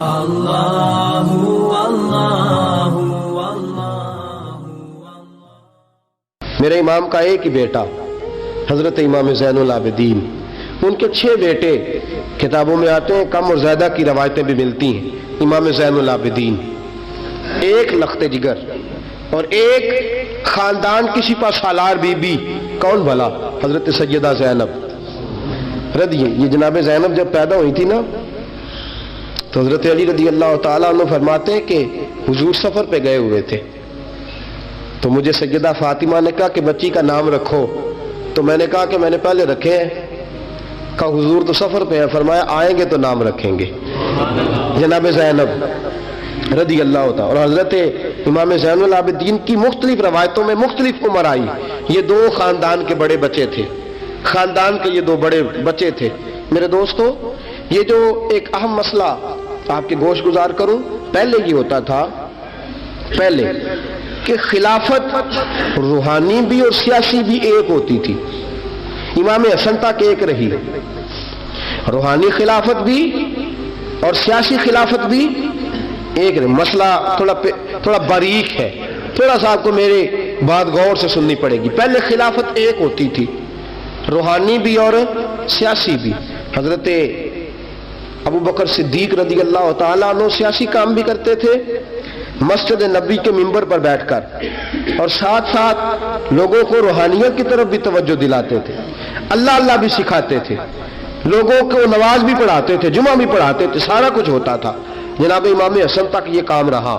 اللہ اللہ میرے امام کا ایک ہی بیٹا حضرت امام زین العابدین، ان کے 6 بیٹے کتابوں میں آتے ہیں، کم اور زیادہ کی روایتیں بھی ملتی ہیں۔ امام زین العابدین ایک لخت جگر اور ایک خاندان کی سپہ سالار بی بی، کون بھلا؟ حضرت سیدہ زینب یہ جناب زینب جب پیدا ہوئی تھی نا تو حضرت علی رضی اللہ تعالیٰ عنہ فرماتے ہیں کہ حضور سفر پہ گئے ہوئے تھے، تو مجھے سیدہ فاطمہ نے کہا کہ بچی کا نام رکھو، تو میں نے کہا کہ میں نے پہلے رکھے ہیں، کہا حضور تو سفر پہ ہیں، فرمایا آئیں گے تو نام رکھیں گے جناب زینب رضی اللہ تعالیٰ۔ اور حضرت امام زین العابدین کی مختلف روایتوں میں مختلف عمر آئی، یہ 2 خاندان کے بڑے بچے تھے، خاندان کے یہ 2 بڑے بچے تھے۔ میرے دوستو، یہ جو ایک اہم مسئلہ آپ کے گوش گزار کروں، پہلے یہ ہوتا تھا پہلے کہ خلافت روحانی بھی اور سیاسی بھی ایک ہوتی تھی، امام حسن تک ایک رہی، روحانی خلافت بھی اور سیاسی خلافت بھی ایک رہی۔ مسئلہ تھوڑا باریک ہے، تھوڑا سا آپ کو میرے بات غور سے سننی پڑے گی۔ پہلے خلافت ایک ہوتی تھی، روحانی بھی اور سیاسی بھی۔ حضرت ابو بکر صدیق رضی اللہ تعالیٰ عنہ سیاسی کام بھی کرتے تھے مسجد نبی کے منبر پر بیٹھ کر، اور ساتھ ساتھ لوگوں کو روحانیت کی طرف بھی توجہ دلاتے تھے، اللہ اللہ بھی سکھاتے تھے، لوگوں کو نماز بھی پڑھاتے تھے، جمعہ بھی پڑھاتے تھے، سارا کچھ ہوتا تھا۔ جناب امام حسن تک یہ کام رہا،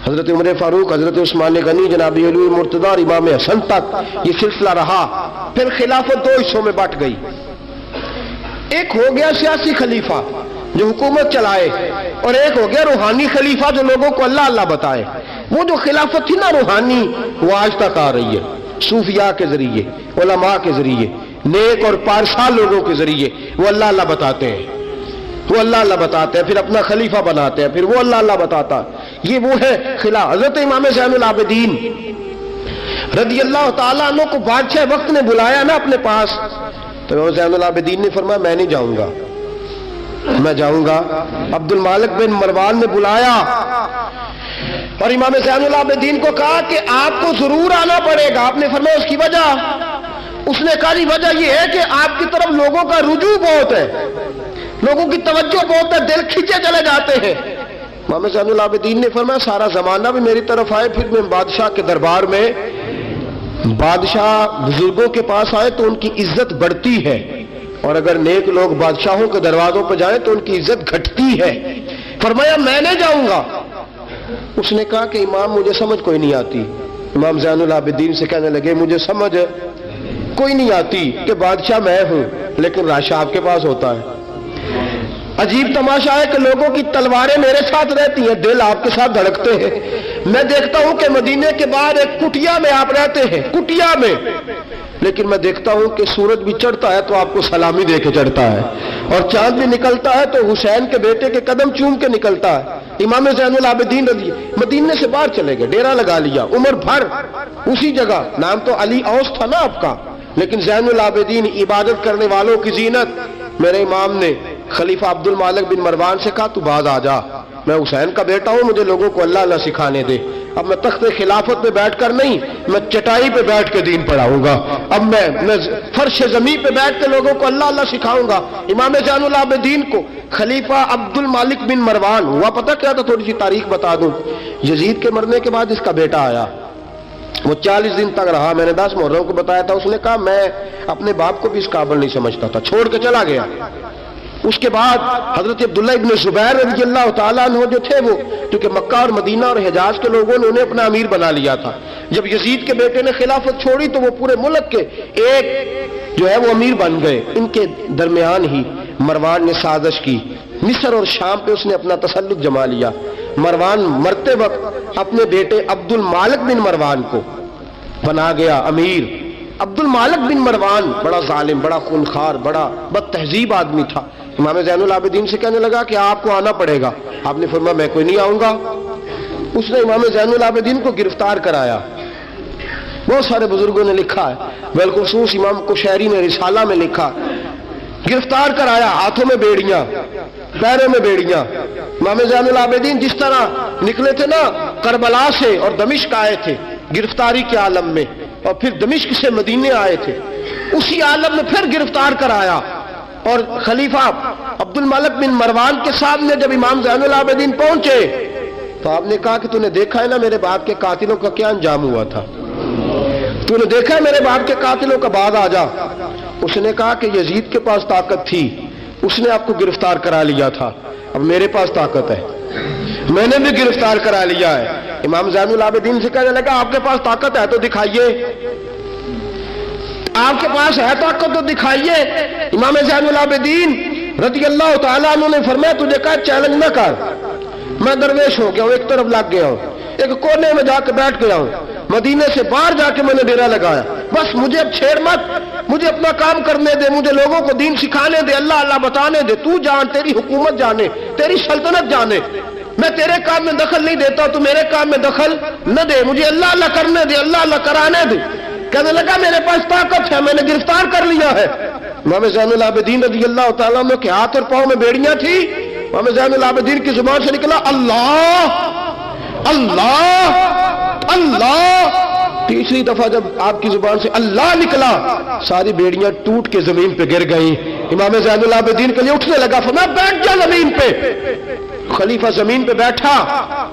حضرت عمر فاروق، حضرت عثمان غنی، جناب علی مرتضی اور امام حسن تک یہ سلسلہ رہا۔ پھر خلافت 2 حصوں میں بٹ گئی، ایک ہو گیا سیاسی خلیفہ جو حکومت چلائے، اور ایک ہو گیا روحانی خلیفہ جو لوگوں کو اللہ اللہ بتائے۔ وہ جو خلافت تھی نا روحانی، وہ آج تک آ رہی ہے، صوفیاء کے ذریعے، علماء کے ذریعے، نیک اور پارسال لوگوں کے ذریعے وہ اللہ اللہ بتاتے ہیں، وہ اللہ اللہ بتاتے ہیں، پھر اپنا خلیفہ بناتے ہیں، پھر وہ اللہ اللہ بتاتا ہے۔ یہ وہ ہے خلاف۔ حضرت امام زین العابدین رضی اللہ تعالیٰ عنہ کو بادشاہ وقت نے بلایا نا اپنے پاس، تو امام زین العابدین نے فرمایا میں نہیں جاؤں گا، میں جاؤں گا۔ عبد المالک بن مروان نے بلایا اور امام زین العابدین کو کہا کہ آپ کو ضرور آنا پڑے گا۔ آپ نے فرمایا اس کی وجہ؟ اس نے کہا وجہ یہ ہے کہ آپ کی طرف لوگوں کا رجوع بہت ہے، لوگوں کی توجہ بہت ہے، دل کھینچے چلے جاتے ہیں۔ امام زین العابدین نے فرمایا سارا زمانہ بھی میری طرف آئے، پھر میں بادشاہ کے دربار میں، بادشاہ بزرگوں کے پاس آئے تو ان کی عزت بڑھتی ہے، اور اگر نیک لوگ بادشاہوں کے دروازوں پہ جائیں تو ان کی عزت گھٹتی ہے۔ فرمایا میں نہیں جاؤں گا۔ اس نے کہا کہ امام مجھے سمجھ کوئی نہیں آتی۔ امام زین العابدین سے کہنے لگے مجھے سمجھ کوئی نہیں آتی کہ بادشاہ میں ہوں لیکن راشا آپ کے پاس ہوتا ہے۔ عجیب تماشا ہے کہ لوگوں کی تلواریں میرے ساتھ رہتی ہیں، دل آپ کے ساتھ دھڑکتے ہیں۔ میں دیکھتا ہوں کہ مدینے کے بعد ایک کٹیا میں آپ رہتے ہیں، کٹیا میں، لیکن میں دیکھتا ہوں کہ سورج بھی چڑھتا ہے تو آپ کو سلامی دے کے چڑھتا ہے، اور چاند بھی نکلتا ہے تو حسین کے بیٹے کے قدم چوم کے نکلتا ہے۔ امام زین العابدین رضی مدینے سے باہر چلے گئے، ڈیرا لگا لیا عمر بھر اسی جگہ، نام تو علی اوس تھا نا آپ کا، لیکن زین العابدین عبادت کرنے والوں کی زینت۔ میرے امام نے خلیفہ عبد المالک بن مروان سے کہا تو باز آ جا، میں حسین کا بیٹا ہوں، مجھے لوگوں کو اللہ اللہ سکھانے دے۔ اب میں تخت خلافت پہ بیٹھ کر نہیں، میں چٹائی پہ بیٹھ کے دین پڑھاؤں گا، اب میں فرش زمین پہ بیٹھ کے لوگوں کو اللہ اللہ سکھاؤں گا۔ امام زین العابدین کو خلیفہ عبد المالک بن مروان ہوا پتہ کیا تھا؟ تھوڑی سی تاریخ بتا دوں۔ یزید کے مرنے کے بعد اس کا بیٹا آیا، وہ 40 دن تک رہا، میں نے 10 محرم کو بتایا تھا۔ اس نے کہا میں اپنے باپ کو بھی اس قابل نہیں سمجھتا تھا، چھوڑ کے چلا گیا۔ اس کے بعد حضرت عبداللہ ابن زبیر رضی اللہ تعالیٰ عنہ جو تھے، وہ کیونکہ مکہ اور مدینہ اور حجاز کے لوگوں نے انہیں اپنا امیر بنا لیا تھا، جب یزید کے بیٹے نے خلافت چھوڑی تو وہ پورے ملک کے ایک جو ہے وہ امیر بن گئے۔ ان کے درمیان ہی مروان نے سازش کی، مصر اور شام پہ اس نے اپنا تسلط جما لیا۔ مروان مرتے وقت اپنے بیٹے عبد المالک بن مروان کو بنا گیا امیر۔ عبد المالک بن مروان بڑا ظالم، بڑا خونخوار، بڑا بد تہذیب آدمی تھا۔ امام زین العابدین سے کہنے لگا کہ آپ کو آنا پڑے گا۔ آپ نے فرمایا میں کوئی نہیں آؤں گا۔ اس نے امام زین العابدین کو گرفتار کرایا۔ بہت سارے بزرگوں نے لکھا ہے، بالخصوص امام کشیری نے رسالہ میں لکھا गिरफ्तार कराया, हाथों में बेड़ियां, पैरों में बेड़ियां। इमाम ज़ैनुल आबिदीन जिस तरह निकले थे ना करबला से और दमिश्क आए थे गिरफ्तारी के आलम में, और फिर दमिश्क से मदीने आए थे, उसी आलम में फिर गिरफ्तार कराया। और खलीफा अब्दुल मलिक बिन मरवान के सामने जब इमाम ज़ैनुल आबिदीन पहुंचे तो आपने कहा कि तूने देखा है ना मेरे बाप के कातिलों का क्या अंजाम हुआ था, तूने देखा है मेरे बाप के कातिलों का, बाद आ जा। उसने कहा कि यजीद के पास ताकत थी, उसने आपको गिरफ्तार करा लिया था, अब मेरे पास ताकत है, मैंने भी गिरफ्तार करा लिया है। इमाम ज़ैनुल आबिदीन से कहने लगा आपके पास ताकत है तो दिखाइए, आपके पास है ताकत तो दिखाइए। इमाम ज़ैनुल आबिदीन रज़ी अल्लाह तआला अन्हु ने फरमाया तुझे कहा चैलेंज न कर, मैं दरवेश हो गया हूं, एक तरफ लग गया हूं, एक कोने में जाकर बैठ गया हूं, मदीने से बाहर जाके मैंने डेरा लगाया, बस मुझे अब छेड़ मत, मुझे अपना काम करने दे, मुझे लोगों को दीन सिखाने दे, अल्लाह अल्लाह बताने दे, तू जान, तेरी हुकूमत जाने, तेरी सल्तनत जाने, मैं तेरे काम में दखल नहीं देता, तू मेरे काम में दखल न दे, मुझे अल्लाह अल्लाह करने दे, अल्लाह अल्लाह कराने दे। कहने लगा मेरे पास ताकत है, मैंने गिरफ्तार कर लिया है। इमाम ज़ैनुल आबिदीन रज़ी अल्लाह तआला अन्हु के हाथ और पांव में बेड़ियां थी। इमाम ज़ैनुल आबिदीन की जुबान से निकला अल्लाह अल्लाह अल्लाह। तीसरी दफा जब आपकी जुबान से अल्लाह निकला सारी बेड़ियां टूट के जमीन पे गिर गईं। इमाम ज़ैनुल आबिदीन के लिए उठने लगा, फरमाया बैठ जा जमीन पे। खलीफा जमीन पे बैठा,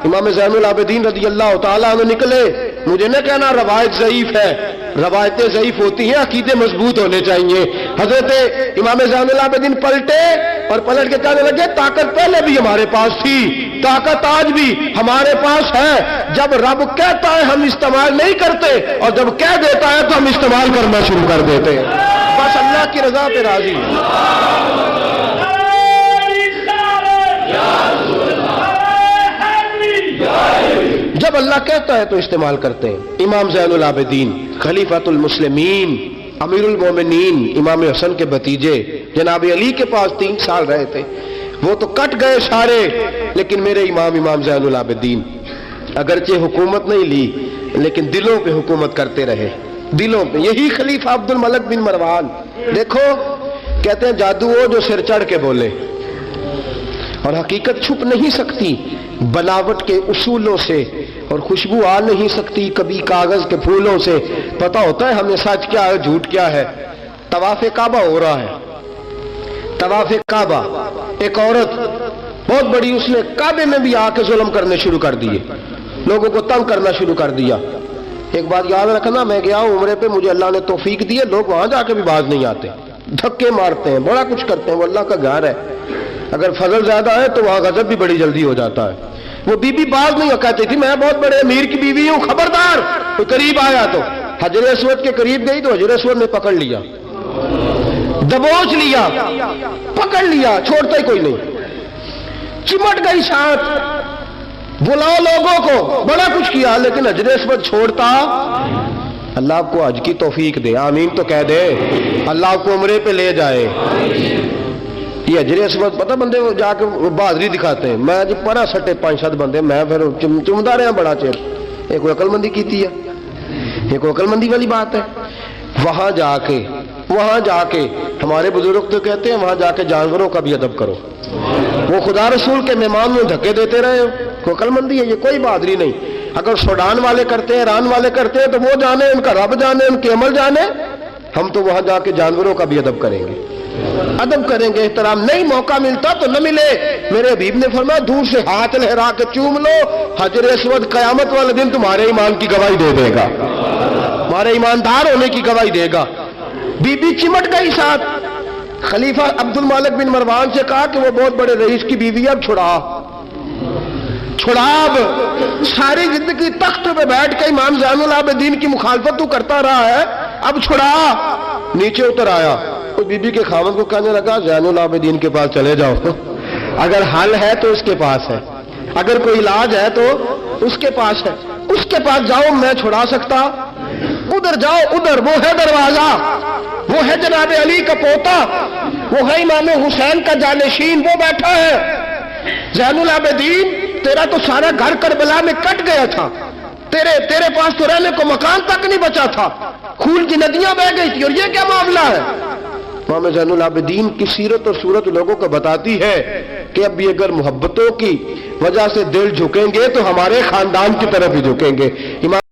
इमाम ज़ैनुल आबिदीन रज़ी अल्लाह तआला अन्हु निकले। मुझे न कहना रवायत ज़ईफ है, रवायतें ज़ईफ होती हैं, अकीदे मजबूत होने चाहिए। हजरत इमाम ज़ैनुल आबिदीन पलटे और पलट के कहने लगे ताकत पहले भी हमारे पास थी, ताकत आज भी हमारे पास है, जब रब कहता है हम इस्तेमाल नहीं करते और जब कह देता है तो हम इस्तेमाल करना शुरू कर देते हैं। बस अल्लाह की रजा पे राजी। जब अल्लाह कहता है तो इस्तेमाल करते हैं। इमाम ज़ैनुल आबिदीन खलीफातुल मुस्लिमीन अमीरुल मोमिनीन इमाम हसन के भतीजे जनाब अली के पास 3 साल रहे थे, वो तो कट गए सारे, लेकिन मेरे इमाम ज़ैनुल आबिदीन अगरचे हुकूमत नहीं ली लेकिन दिलों पे हुकूमत करते रहे, दिलों पे। यही खलीफा अब्दुल मलिक बिन मरवान, देखो कहते हैं जादू वो जो सिर चढ़ के बोले, और हकीकत छुप नहीं सकती बनावट के उसूलों से, और खुशबू आ नहीं सकती कभी कागज के फूलों से। पता होता है हमें सच क्या है झूठ क्या है। तवाफ़े काबा हो रहा है, तवाफ़े काबा, एक औरत बहुत बड़ी, उसने काबे में भी आके जुल्म करने शुरू कर दिए, लोगों को तंग करना शुरू कर दिया। एक बात याद रखना, मैं गया हूं उम्रे पे, मुझे अल्लाह ने तौफीक दी है, लोग वहां जाके भी बाज नहीं आते, धक्के मारते हैं, बड़ा कुछ करते हैं, वो अल्लाह का घर है। अगर फजल ज्यादा है तो वहां गजब भी बड़ी जल्दी हो जाता है। वो बीबी बाज नहीं कहती थी मैं बहुत बड़े अमीर की बीवी हूं, खबरदार कोई करीब आया तो। हजर अस्वद के करीब गई तो हजर अस्वद ने पकड़ लिया, दबोच लिया, पकड़ लिया, छोड़ता ही कोई नहीं, चिमट गई साथ, बुलाओ लोगों को, बड़ा कुछ किया, लेकिन हजर अस्वद छोड़ता। अल्लाह आपको हज की तौफीक दे, आमीन तो कह दे, अल्लाह आपको उम्रे पे ले जाए। ये हजरे अस्वद पता बंदे वो जाके बहादुरी दिखाते हैं, मैं जी परा सटे 5-7 बंदे, मैं फिर चुमदा रहा बड़ा चेर, एक अकलमंदी की है, एक अकलमंदी वाली बात है। वहां जाके हमारे बुजुर्ग तो कहते हैं वहां जाके जानवरों का भी अदब करो। वो खुदा रसूल के मेहमान में धक्के देते रहे हो, कोई अकलमंदी है, ये कोई बहादुरी नहीं। अगर सूडान वाले करते हैं, ईरान वाले करते हैं तो वो जाने, उनका रब जाने, उनके अमल जाने। हम तो वहां जाके जानवरों का भी अदब करेंगे, अदब करेंगे, एहतराम। नहीं मौका मिलता तो न मिले। मेरे हबीब ने फरमाया दूर से हाथ लहरा के चूम लो, हजर अस्वद कयामत वाले दिन तुम्हारे ईमान की गवाही दे देगा, हमारे ईमानदार होने की गवाही देगा। बीबी चिमट गई साथ। खलीफा अब्दुल मलिक बिन मरवान से कहा कि वो बहुत बड़े रईस की बीवी, अब छुड़ाब सारी जिंदगी तख्त पे बैठ के इमाम ज़ैनुल आबिदीन की मुखालफत तू करता रहा है, अब छुड़ा। नीचे उतर आया, उस बीबी के खामद को कहने लगा ज़ैनुल आबिदीन के पास चले जाओ, अगर हल है तो उसके पास है, अगर कोई इलाज है तो उसके पास है, उसके पास जाओ, मैं छुड़ा सकता। उधर जाओ, उधर वो है दरवाजा, वो है जनाब अली का पोता, वो है इमाम हुसैन का जानशीन, वो बैठा है। ज़ैनुल आबिदीन तेरा तो सारा घर करबला में कट गया था, तेरे पास तो रहने को मकान तक नहीं बचा था, खून की नदियां बह गई थी, और ये क्या मामला है? امام زین العابدین کی سیرت اور صورت لوگوں کو بتاتی ہے کہ اب بھی اگر محبتوں کی وجہ سے دل جھکیں گے تو ہمارے خاندان کی طرف ہی جھکیں گے۔ امام